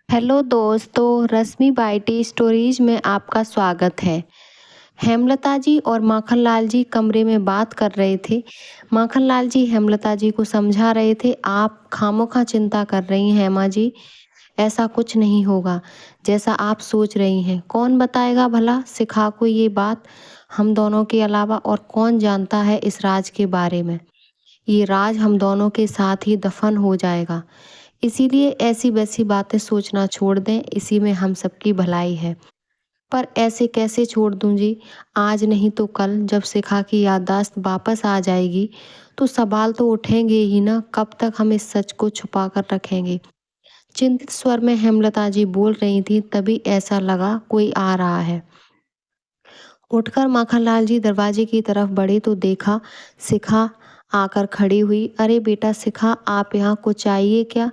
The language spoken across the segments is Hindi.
हेलो दोस्तों, रश्मि बाइटी स्टोरीज में आपका स्वागत है। हेमलता जी और माखनलाल जी कमरे में बात कर रहे थे। माखनलाल जी हेमलता जी को समझा रहे थे, आप खामोखा चिंता कर रही हैं हेमा जी। ऐसा कुछ नहीं होगा जैसा आप सोच रही हैं। कौन बताएगा भला शिखा को ये बात? हम दोनों के अलावा और कौन जानता है इस राज के बारे में? ये राज हम दोनों के साथ ही दफन हो जाएगा। इसीलिए ऐसी वैसी बातें सोचना छोड़ दें, इसी में हम सबकी भलाई है। पर ऐसे कैसे छोड़ दूं जी? आज नहीं तो कल जब शिखा की याददाश्त वापस आ जाएगी तो सवाल तो उठेंगे ही ना। कब तक हम इस सच को छुपा कर रखेंगे? चिंतित स्वर में हेमलता जी बोल रही थी, तभी ऐसा लगा कोई आ रहा है। उठकर माखनलाल जी दरवाजे की तरफ बढ़े तो देखा शिखा आकर खड़ी हुई। अरे बेटा शिखा, आप यहाँ कुछ चाहिए क्या?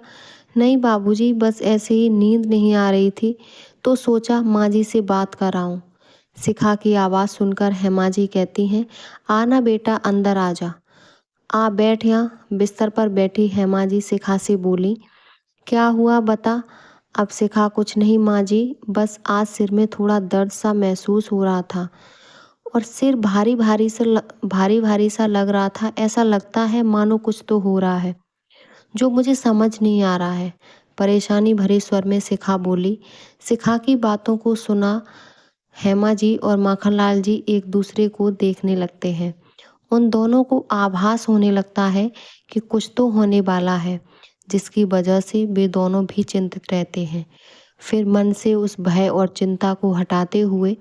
नहीं बाबूजी, बस ऐसे ही नींद नहीं आ रही थी तो सोचा माँ जी से बात कराऊं। शिखा की आवाज़ सुनकर हेमा जी कहती हैं, आना बेटा अंदर आ जा। आ बैठ यहाँ। बिस्तर पर बैठी हेमा जी शिखा से बोली, क्या हुआ बता? अब शिखा, कुछ नहीं माँ जी, बस आज सिर में थोड़ा दर्द सा महसूस हो रहा था और सिर भारी भारी सा लग रहा था। ऐसा लगता है मानो कुछ तो हो रहा है जो मुझे समझ नहीं आ रहा है। परेशानी भरे स्वर में शिखा बोली। शिखा की बातों को सुना हेमा जी और माखनलाल जी एक दूसरे को देखने लगते हैं। उन दोनों को आभास होने लगता है कि कुछ तो होने वाला है, जिसकी वजह से वे दोनों भी चिंतित रहते हैं। फिर मन से उस भय और चिंता को हटाते हुए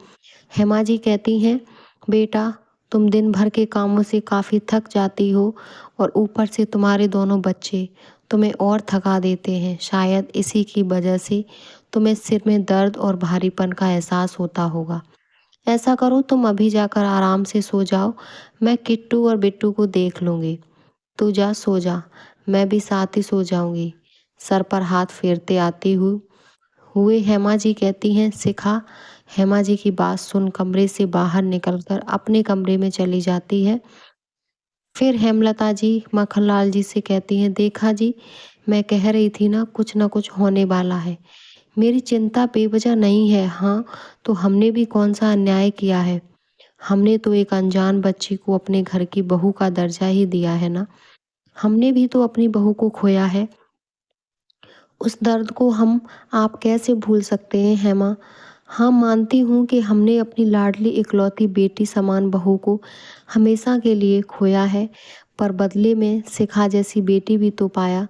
हेमा जी कहती हैं, बेटा तुम दिन भर के कामों से काफ़ी थक जाती हो और ऊपर से तुम्हारे दोनों बच्चे तुम्हें और थका देते हैं। शायद इसी की वजह से तुम्हें सिर में दर्द और भारीपन का एहसास होता होगा। ऐसा करो, तुम अभी जाकर आराम से सो जाओ। मैं किट्टू और बिट्टू को देख लूँगी। तू जा सो जा, मैं भी साथ ही सो जाऊंगी। सर पर हाथ फेरते आती हुए हेमा जी कहती हैं, शिखा। हेमा जी की बात सुन कमरे से बाहर निकलकर अपने कमरे में चली जाती है। फिर हेमलता जी मक्खनलाल जी से कहती हैं, देखा जी, मैं कह रही थी ना कुछ होने वाला है। मेरी चिंता बेवजह नहीं है। हाँ, तो हमने भी कौन सा अन्याय किया है? हमने तो एक अनजान बच्ची को अपने घर की बहू का दर्जा ही दिया है ना। हमने भी तो अपनी बहू को खोया है। उस दर्द को हम आप कैसे भूल सकते हैं हेमा? हाँ, मानती हूँ कि हमने अपनी लाडली इकलौती बेटी समान बहू को हमेशा के लिए खोया है, पर बदले में शिखा जैसी बेटी भी तो पाया।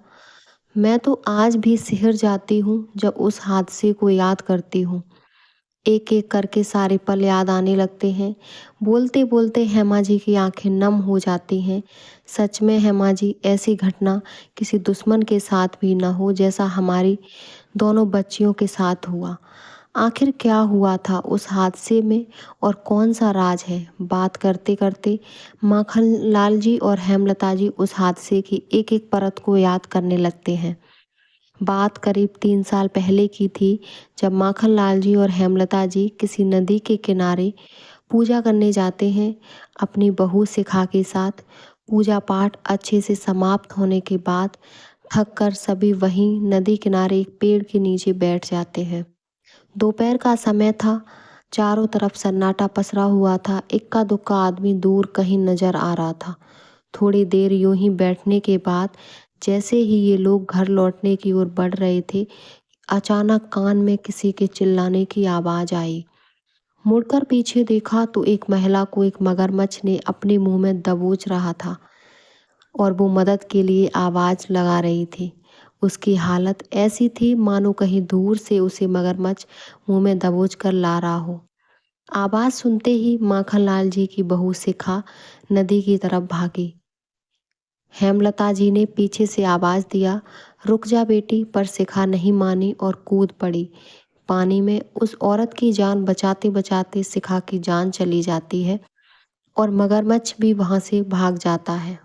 मैं तो आज भी सिहर जाती हूँ जब उस हादसे को याद करती हूँ। एक एक करके सारे पल याद आने लगते हैं। बोलते बोलते हेमा जी की आंखें नम हो जाती हैं। सच में हेमा जी, ऐसी घटना किसी दुश्मन के साथ भी ना हो जैसा हमारी दोनों बच्चियों के साथ हुआ। आखिर क्या हुआ था उस हादसे में और कौन सा राज है? बात करते करते माखनलाल जी और हेमलता जी उस हादसे की एक एक परत को याद करने लगते हैं। बात करीब 3 साल पहले की थी, जब माखनलाल जी और हेमलता जी किसी नदी के किनारे पूजा करने जाते हैं अपनी बहू शिखा के साथ। पूजा पाठ अच्छे से समाप्त होने के बाद थक कर सभी वहीं नदी किनारे एक पेड़ के नीचे बैठ जाते हैं। दोपहर का समय था। चारों तरफ सन्नाटा पसरा हुआ था। इक्का दुक्का आदमी दूर कहीं नजर आ रहा था। थोड़ी देर यूं ही बैठने के बाद जैसे ही ये लोग घर लौटने की ओर बढ़ रहे थे, अचानक कान में किसी के चिल्लाने की आवाज आई। मुड़कर पीछे देखा तो एक महिला को एक मगरमच्छ ने अपने मुंह में दबोच रहा था और वो मदद के लिए आवाज लगा रही थी। उसकी हालत ऐसी थी मानो कहीं दूर से उसे मगरमच्छ मुंह में दबोच कर ला रहा हो। आवाज सुनते ही माखनलाल जी की बहू शिखा नदी की तरफ भागी। हेमलता जी ने पीछे से आवाज दिया, रुक जा बेटी, पर शिखा नहीं मानी और कूद पड़ी पानी में। उस औरत की जान बचाते बचाते शिखा की जान चली जाती है और मगरमच्छ भी वहां से भाग जाता है।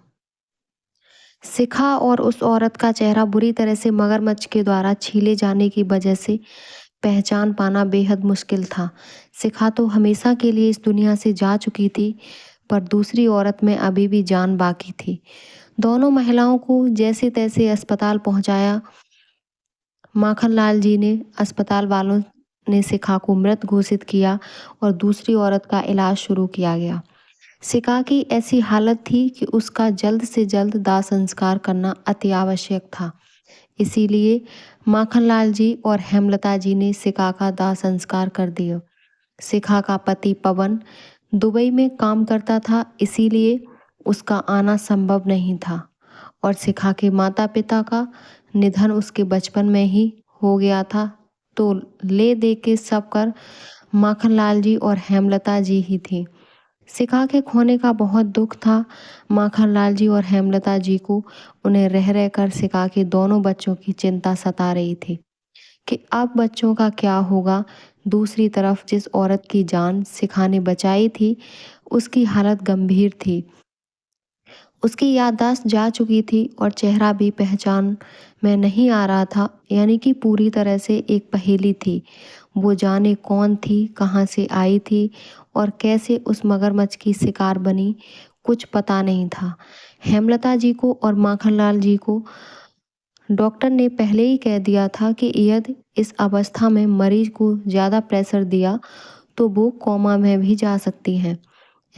शिखा और उस औरत का चेहरा बुरी तरह से मगरमच्छ के द्वारा छीले जाने की वजह से पहचान पाना बेहद मुश्किल था। शिखा तो हमेशा के लिए इस दुनिया से जा चुकी थी, पर दूसरी औरत में अभी भी जान बाकी थी। दोनों महिलाओं को जैसे तैसे अस्पताल पहुंचाया माखनलाल जी ने अस्पताल वालों ने शिखा को मृत घोषित किया और दूसरी औरत का इलाज शुरू किया गया। शिखा की ऐसी हालत थी कि उसका जल्द से जल्द दाह संस्कार करना अति आवश्यक था। इसीलिए माखनलाल जी और हेमलता जी ने शिखा का दाह संस्कार कर दिया। शिखा का पति पवन दुबई में काम करता था, इसीलिए उसका आना संभव नहीं था और शिखा के माता पिता का निधन उसके बचपन में ही हो गया था। तो ले दे के सब कर माखनलाल जी और हेमलता जी ही थी। शिखा के खोने का बहुत दुख था माखनलाल जी और हेमलता जी को। उन्हें रह रहकर शिखा के दोनों बच्चों की चिंता सता रही थी कि अब बच्चों का क्या होगा। दूसरी तरफ जिस औरत की जान शिखा ने बचाई थी, उसकी हालत गंभीर थी। उसकी याददाश्त जा चुकी थी और चेहरा भी पहचान में नहीं आ रहा था, यानी कि पूरी तरह से एक पहेली थी। वो जाने कौन थी, कहाँ से आई थी और कैसे उस मगरमच्छ की शिकार बनी, कुछ पता नहीं था। हेमलता जी को और माखनलाल जी को डॉक्टर ने पहले ही कह दिया था कि यदि इस अवस्था में मरीज को ज़्यादा प्रेशर दिया तो वो कोमा में भी जा सकती हैं।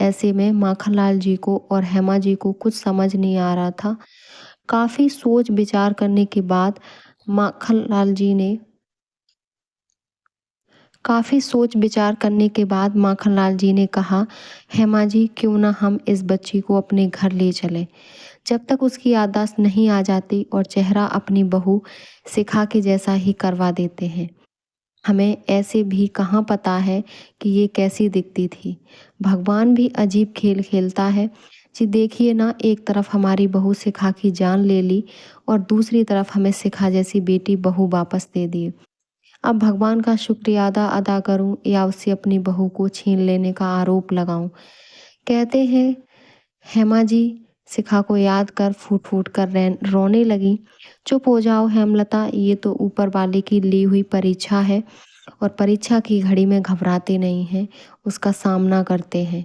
ऐसे में माखनलाल जी को और हेमा जी को कुछ समझ नहीं आ रहा था। काफ़ी सोच विचार करने के बाद माखनलाल जी ने काफ़ी सोच विचार करने के बाद माखनलाल जी ने कहा, हेमा जी क्यों ना हम इस बच्ची को अपने घर ले चलें। जब तक उसकी याददाश्त नहीं आ जाती और चेहरा अपनी बहू शिखा के जैसा ही करवा देते हैं। हमें ऐसे भी कहाँ पता है कि ये कैसी दिखती थी। भगवान भी अजीब खेल खेलता है। जी देखिए ना, एक तरफ हमारी बहू शिखा की जान ले ली और दूसरी तरफ हमें शिखा जैसी बेटी बहू वापस दे दी। अब भगवान का शुक्रिया अदा अदा करूं या उससे अपनी बहू को छीन लेने का आरोप लगाऊं। कहते हैं हेमा जी शिखा को याद कर फूट फूट कर रोने लगी। चुप हो जाओ हेमलता, ये तो ऊपर वाले की ली हुई परीक्षा है और परीक्षा की घड़ी में घबराते नहीं हैं, उसका सामना करते हैं।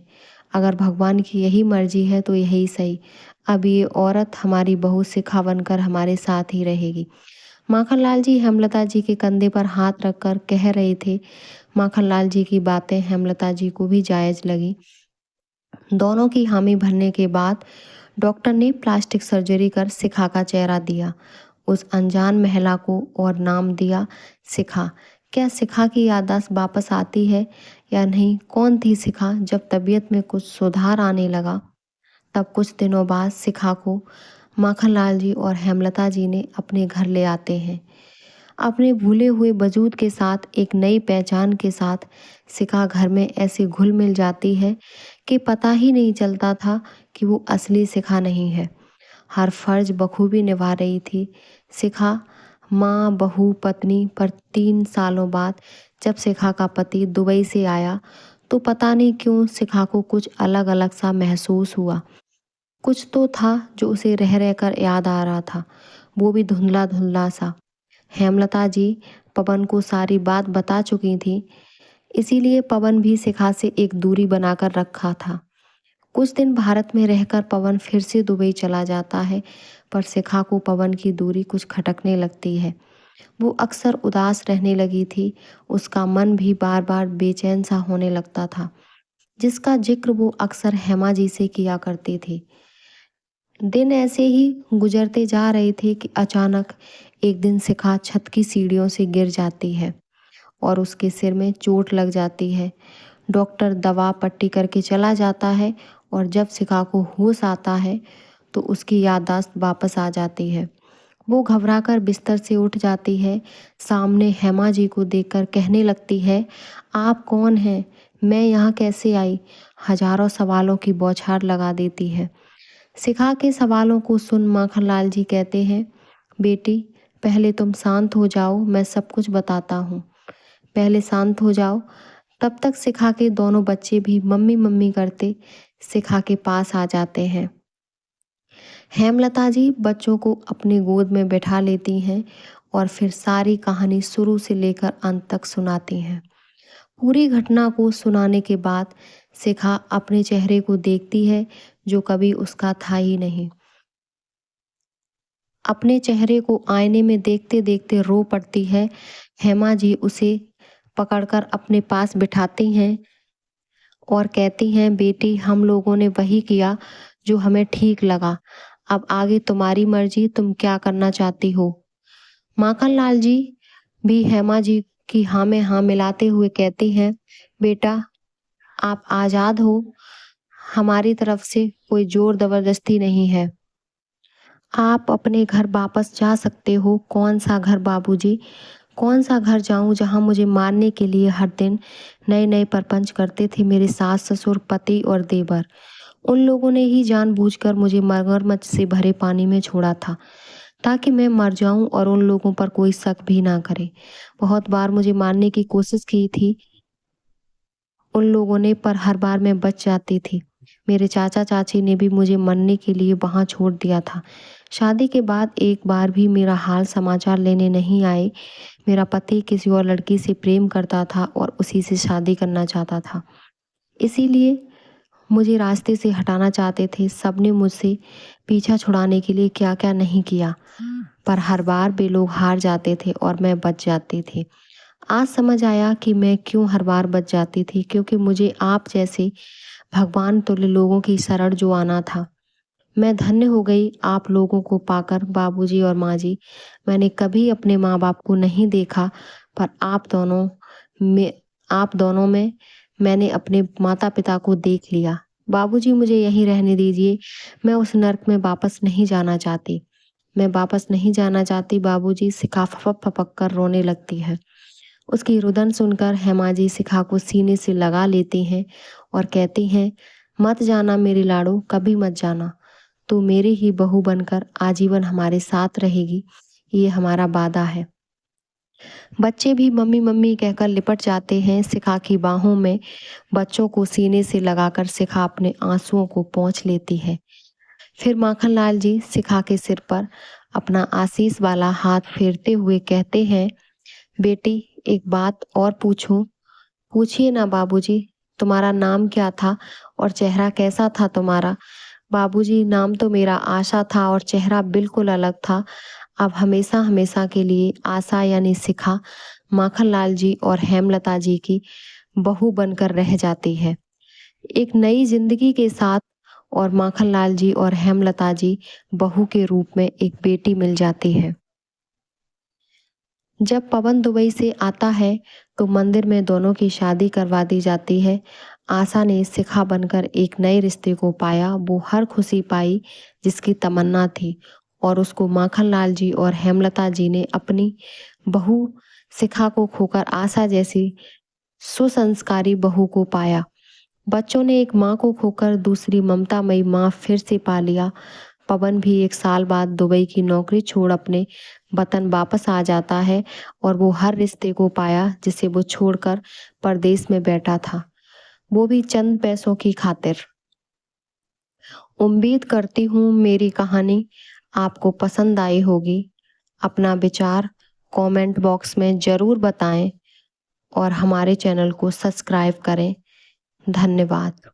अगर भगवान की यही मर्जी है तो यही सही। अब ये औरत हमारी बहू शिखा बनकर हमारे साथ ही रहेगी। माखनलाल जी हेमलता जी के कंधे पर हाथ रखकर कह रहे थे। माखनलाल जी की बातें हेमलता जी को भी जायज लगी। दोनों की हामी भरने के बाद डॉक्टर ने प्लास्टिक सर्जरी कर शिखा का चेहरा दिया उस अनजान महिला को और नाम दिया शिखा। क्या शिखा की याददाश्त वापस आती है या नहीं? कौन थी शिखा? जब तबीयत में कुछ सुधार आने लगा तब कुछ दिनों बाद शिखा को माखनलाल जी और हेमलता जी ने अपने घर ले आते हैं। अपने भूले हुए वजूद के साथ, एक नई पहचान के साथ शिखा घर में ऐसे घुल मिल जाती है कि पता ही नहीं चलता था कि वो असली शिखा नहीं है। हर फर्ज बखूबी निभा रही थी शिखा, माँ, बहू, पत्नी। पर 3 सालों बाद जब शिखा का पति दुबई से आया तो पता नहीं क्यों शिखा को कुछ अलग अलग सा महसूस हुआ। कुछ तो था जो उसे रह रहकर याद आ रहा था, वो भी धुंधला धुंधला सा। हेमलता जी पवन को सारी बात बता चुकी थी, इसीलिए पवन भी शिखा से एक दूरी बनाकर रखा था। कुछ दिन भारत में रहकर पवन फिर से दुबई चला जाता है, पर शिखा को पवन की दूरी कुछ खटकने लगती है। वो अक्सर उदास रहने लगी थी, उसका मन भी बार बार बेचैन सा होने लगता था, जिसका जिक्र वो अक्सर हेमा जी से किया करती थी। दिन ऐसे ही गुजरते जा रहे थे कि अचानक एक दिन शिखा छत की सीढ़ियों से गिर जाती है और उसके सिर में चोट लग जाती है। डॉक्टर दवा पट्टी करके चला जाता है और जब शिखा को होश आता है तो उसकी याददाश्त वापस आ जाती है। वो घबराकर बिस्तर से उठ जाती है, सामने हेमा जी को देखकर कहने लगती है, आप कौन हैं? मैं यहाँ कैसे आई? हजारों सवालों की बौछार लगा देती है। शिखा के सवालों को सुन माखनलाल जी कहते हैं, बेटी पहले तुम शांत हो जाओ, मैं सब कुछ बताता हूँ। पहले शांत हो जाओ। तब तक शिखा के दोनों बच्चे भी मम्मी मम्मी करते शिखा के पास आ जाते हैं। हेमलता जी बच्चों को अपनी गोद में बैठा लेती हैं और फिर सारी कहानी शुरू से लेकर अंत तक सुनाती हैं। पूरी घटना को सुनाने के बाद शिखा अपने चेहरे को देखती है जो कभी उसका था ही नहीं। अपने चेहरे को आईने में देखते देखते रो पड़ती है। हेमा जी उसे पकड़कर अपने पास बिठाती हैं और कहती हैं, बेटी हम लोगों ने वही किया जो हमें ठीक लगा, अब आगे तुम्हारी मर्जी, तुम क्या करना चाहती हो। माखनलाल जी भी हेमा जी की हाँ में हाँ मिलाते हुए कहती हैं, बेटा आप आज़ाद हो, हमारी तरफ से कोई जोर जबरदस्ती नहीं है, आप अपने घर वापस जा सकते हो। कौन सा घर बाबूजी, कौन सा घर जाऊं जहां मुझे मारने के लिए हर दिन नए नए प्रपंच करते थे मेरे सास ससुर पति और देवर। उन लोगों ने ही जानबूझकर मुझे मगरमच्छ से भरे पानी में छोड़ा था ताकि मैं मर जाऊं और उन लोगों पर कोई शक भी ना करे। बहुत बार मुझे मारने की कोशिश की थी उन लोगों ने, पर हर बार मैं बच जाती थी। मेरे चाचा चाची ने भी मुझे मरने के लिए वहां छोड़ दिया था। शादी के बाद एक बार भी मेरा हाल समाचार लेने नहीं आए। मेरा पति किसी और लड़की से प्रेम करता था और उसी से शादी करना चाहता था, इसीलिए मुझे रास्ते से हटाना चाहते थे। सबने मुझसे पीछा छुड़ाने के लिए क्या क्या नहीं किया, पर हर बार वे लोग हार जाते थे और मैं बच जाती थी। आज समझ आया कि मैं क्यों हर बार बच जाती थी, क्योंकि मुझे आप जैसे भगवान तुल्य लोगों की शरण जो आना था। मैं धन्य हो गई आप लोगों को पाकर बाबूजी और माँ जी। मैंने कभी अपने माँ बाप को नहीं देखा, पर आप दोनों में मैंने अपने माता पिता को देख लिया। बाबूजी मुझे यहीं रहने दीजिए, मैं उस नर्क में वापस नहीं जाना चाहती। मैं वापस नहीं जाना चाहती बाबूजी, शिखा फपक फपक कर रोने लगती है। उसकी रुदन सुनकर हेमा जी शिखा को सीने से लगा लेती हैं और कहती हैं, मत जाना मेरी लाडो, कभी मत जाना। तू मेरी ही बहू बनकर आजीवन हमारे साथ रहेगी, ये हमारा वादा है। बच्चे भी मम्मी मम्मी कहकर लिपट जाते हैं शिखा की बाहों में। बच्चों को सीने से लगाकर शिखा अपने आंसुओं को पोंछ लेती है। फिर माखनलाल जी शिखा के सिर पर अपना आशीष वाला हाथ फेरते हुए कहते हैं, बेटी एक बात और पूछूं? पूछिए ना बाबूजी, तुम्हारा नाम क्या था और चेहरा कैसा था तुम्हारा? बाबूजी नाम तो मेरा आशा था और चेहरा बिल्कुल अलग था। अब हमेशा हमेशा के लिए आशा यानी शिखा माखनलाल जी और हेमलता जी की बहू बनकर रह जाती है, एक नई जिंदगी के साथ। और माखनलाल जी और हेमलता जी बहू के रूप में एक बेटी मिल जाती है। जब पवन दुबई से आता है तो मंदिर में दोनों की शादी करवा दी जाती है। आशा ने शिखा बनकर एक नए रिश्ते को पाया, वो हर खुशी पाई जिसकी तमन्ना थी, और उसको माखनलाल जी और हेमलता जी ने अपनी बहू शिखा को खोकर आशा जैसी सुसंस्कारी बहू को पाया। बच्चों ने एक माँ को खोकर दूसरी ममतामयी माँ फिर से पा लिया। पवन भी 1 साल बाद दुबई की नौकरी छोड़ अपने वतन वापस आ जाता है और वो हर रिश्ते को पाया जिसे वो छोड़कर परदेश में बैठा था, वो भी चंद पैसों की खातिर। उम्मीद करती हूँ मेरी कहानी आपको पसंद आई होगी। अपना विचार कमेंट बॉक्स में ज़रूर बताएं और हमारे चैनल को सब्सक्राइब करें। धन्यवाद।